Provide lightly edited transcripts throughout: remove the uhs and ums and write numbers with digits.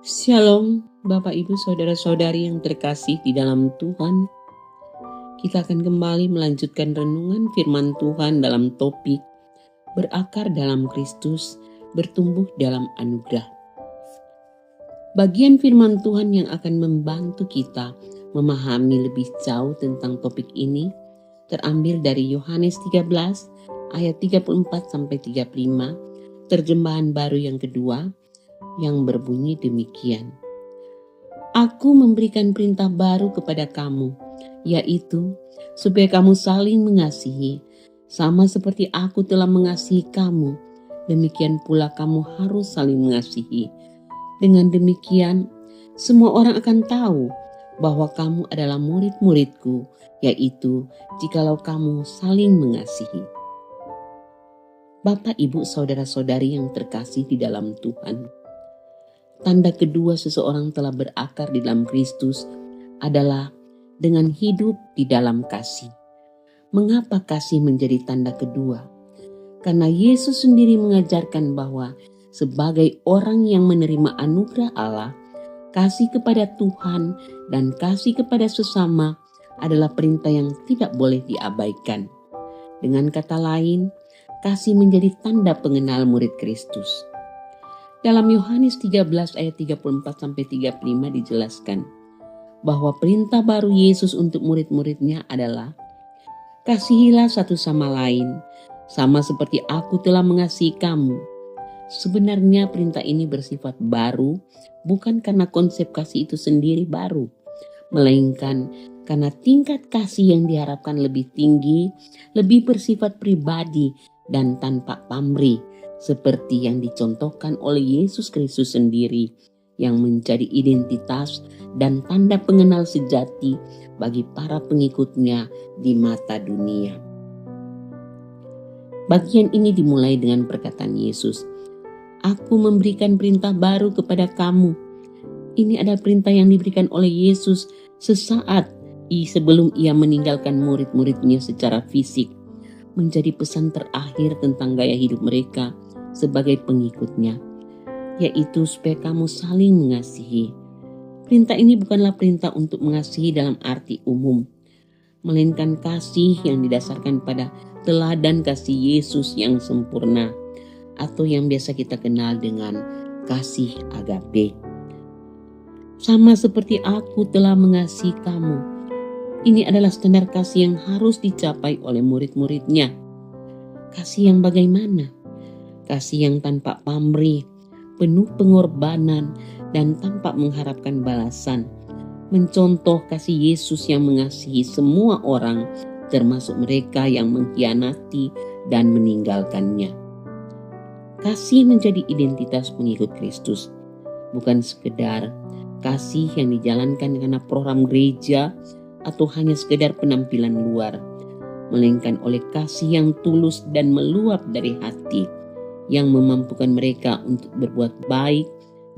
Shalom, Bapak Ibu Saudara-saudari yang terkasih di dalam Tuhan. Kita akan kembali melanjutkan renungan firman Tuhan dalam topik berakar dalam Kristus, bertumbuh dalam anugerah. Bagian firman Tuhan yang akan membantu kita memahami lebih jauh tentang topik ini terambil dari Yohanes 13 ayat 34-35, terjemahan baru yang kedua, yang berbunyi demikian. Aku memberikan perintah baru kepada kamu, yaitu supaya kamu saling mengasihi, sama seperti aku telah mengasihi kamu, demikian pula kamu harus saling mengasihi. Dengan demikian, semua orang akan tahu bahwa kamu adalah murid-muridku, yaitu jikalau kamu saling mengasihi. Bapak, Ibu, Saudara-saudari yang terkasih di dalam Tuhan, tanda kedua seseorang telah berakar di dalam Kristus adalah dengan hidup di dalam kasih. Mengapa kasih menjadi tanda kedua? Karena Yesus sendiri mengajarkan bahwa sebagai orang yang menerima anugerah Allah, kasih kepada Tuhan dan kasih kepada sesama adalah perintah yang tidak boleh diabaikan. Dengan kata lain, kasih menjadi tanda pengenal murid Kristus. Dalam Yohanes 13 ayat 34-35 dijelaskan bahwa perintah baru Yesus untuk murid-muridnya adalah kasihilah satu sama lain, sama seperti aku telah mengasihi kamu. Sebenarnya perintah ini bersifat baru bukan karena konsep kasih itu sendiri baru, melainkan karena tingkat kasih yang diharapkan lebih tinggi, lebih bersifat pribadi dan tanpa pamrih, seperti yang dicontohkan oleh Yesus Kristus sendiri yang menjadi identitas dan tanda pengenal sejati bagi para pengikutnya di mata dunia. Bagian ini dimulai dengan perkataan Yesus, "Aku memberikan perintah baru kepada kamu." Ini adalah perintah yang diberikan oleh Yesus sesaat sebelum ia meninggalkan murid-muridnya secara fisik, menjadi pesan terakhir tentang gaya hidup mereka sebagai pengikutnya, yaitu supaya kamu saling mengasihi. Perintah ini bukanlah perintah untuk mengasihi dalam arti umum, melainkan kasih yang didasarkan pada teladan kasih Yesus yang sempurna, atau yang biasa kita kenal dengan kasih agape. Sama seperti aku telah mengasihi kamu. Ini adalah standar kasih yang harus dicapai oleh murid-muridnya. Kasih yang bagaimana? Kasih yang tanpa pamrih, penuh pengorbanan, dan tanpa mengharapkan balasan. Mencontoh kasih Yesus yang mengasihi semua orang, termasuk mereka yang mengkhianati dan meninggalkannya. Kasih menjadi identitas pengikut Kristus, bukan sekedar kasih yang dijalankan karena program gereja atau hanya sekedar penampilan luar, melainkan oleh kasih yang tulus dan meluap dari hati, yang memampukan mereka untuk berbuat baik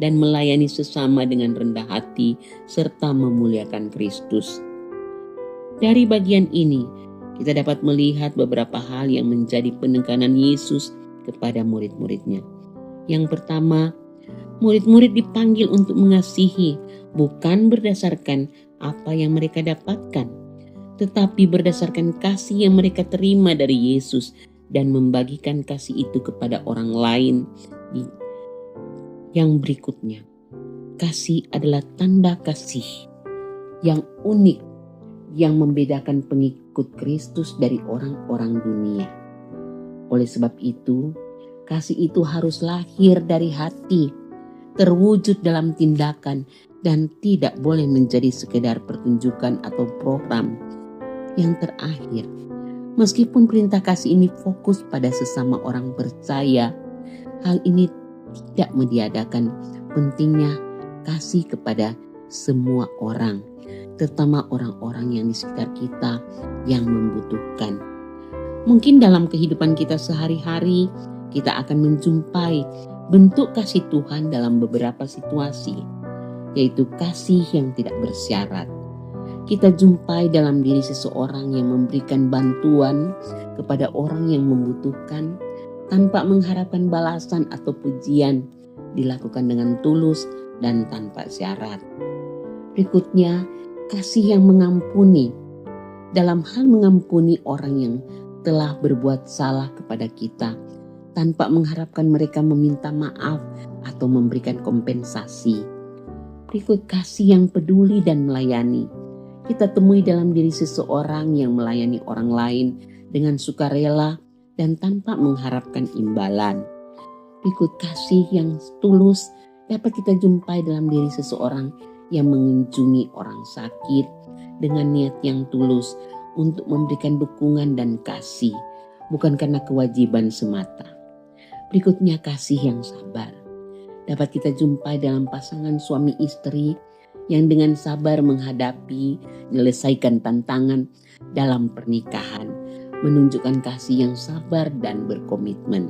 dan melayani sesama dengan rendah hati serta memuliakan Kristus. Dari bagian ini, kita dapat melihat beberapa hal yang menjadi penekanan Yesus kepada murid-muridnya. Yang pertama, murid-murid dipanggil untuk mengasihi bukan berdasarkan apa yang mereka dapatkan, tetapi berdasarkan kasih yang mereka terima dari Yesus dan membagikan kasih itu kepada orang lain. Yang berikutnya, kasih adalah tanda kasih yang unik yang membedakan pengikut Kristus dari orang-orang dunia. Oleh sebab itu, kasih itu harus lahir dari hati, terwujud dalam tindakan, dan tidak boleh menjadi sekedar pertunjukan atau program. Yang terakhir, meskipun perintah kasih ini fokus pada sesama orang percaya, hal ini tidak meniadakan pentingnya kasih kepada semua orang, terutama orang-orang yang di sekitar kita yang membutuhkan. Mungkin dalam kehidupan kita sehari-hari, kita akan menjumpai bentuk kasih Tuhan dalam beberapa situasi, yaitu kasih yang tidak bersyarat. Kita jumpai dalam diri seseorang yang memberikan bantuan kepada orang yang membutuhkan tanpa mengharapkan balasan atau pujian, dilakukan dengan tulus dan tanpa syarat. Berikutnya, kasih yang mengampuni. Dalam hal mengampuni orang yang telah berbuat salah kepada kita, tanpa mengharapkan mereka meminta maaf atau memberikan kompensasi. Berikut kasih yang peduli dan melayani. Kita temui dalam diri seseorang yang melayani orang lain dengan sukarela dan tanpa mengharapkan imbalan. Berikut kasih yang tulus dapat kita jumpai dalam diri seseorang yang mengunjungi orang sakit dengan niat yang tulus untuk memberikan dukungan dan kasih, bukan karena kewajiban semata. Berikutnya kasih yang sabar. Dapat kita jumpai dalam pasangan suami istri yang dengan sabar menghadapi, menyelesaikan tantangan dalam pernikahan, menunjukkan kasih yang sabar dan berkomitmen.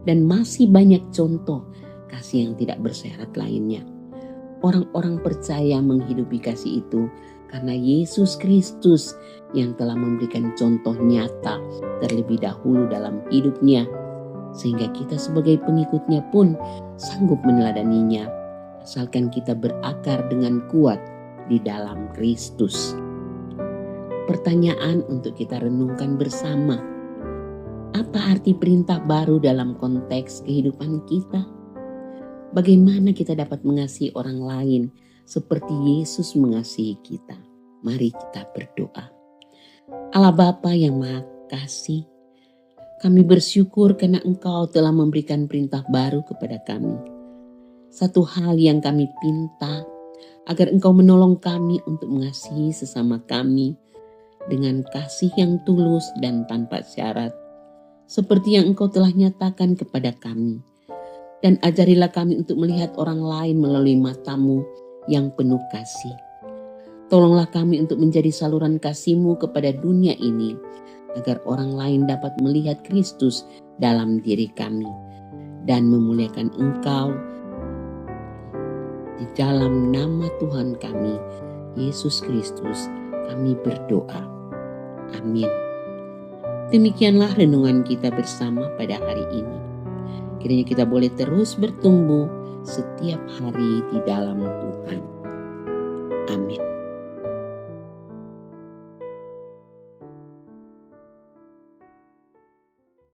Dan masih banyak contoh kasih yang tidak bersyarat lainnya. Orang-orang percaya menghidupi kasih itu karena Yesus Kristus yang telah memberikan contoh nyata terlebih dahulu dalam hidupnya, sehingga kita sebagai pengikutnya pun sanggup meneladaninya, asalkan kita berakar dengan kuat di dalam Kristus. Pertanyaan untuk kita renungkan bersama. Apa arti perintah baru dalam konteks kehidupan kita? Bagaimana kita dapat mengasihi orang lain seperti Yesus mengasihi kita? Mari kita berdoa. Allah Bapa yang Maha Kasih, kami bersyukur karena Engkau telah memberikan perintah baru kepada kami. Satu hal yang kami pinta, agar Engkau menolong kami untuk mengasihi sesama kami dengan kasih yang tulus dan tanpa syarat, seperti yang Engkau telah nyatakan kepada kami. Dan ajarilah kami untuk melihat orang lain melalui mata-Mu yang penuh kasih. Tolonglah kami untuk menjadi saluran kasih-Mu kepada dunia ini, agar orang lain dapat melihat Kristus dalam diri kami dan memuliakan Engkau. Di dalam nama Tuhan kami, Yesus Kristus, kami berdoa. Amin. Demikianlah renungan kita bersama pada hari ini. Kiranya kita boleh terus bertumbuh setiap hari di dalam Tuhan. Amin.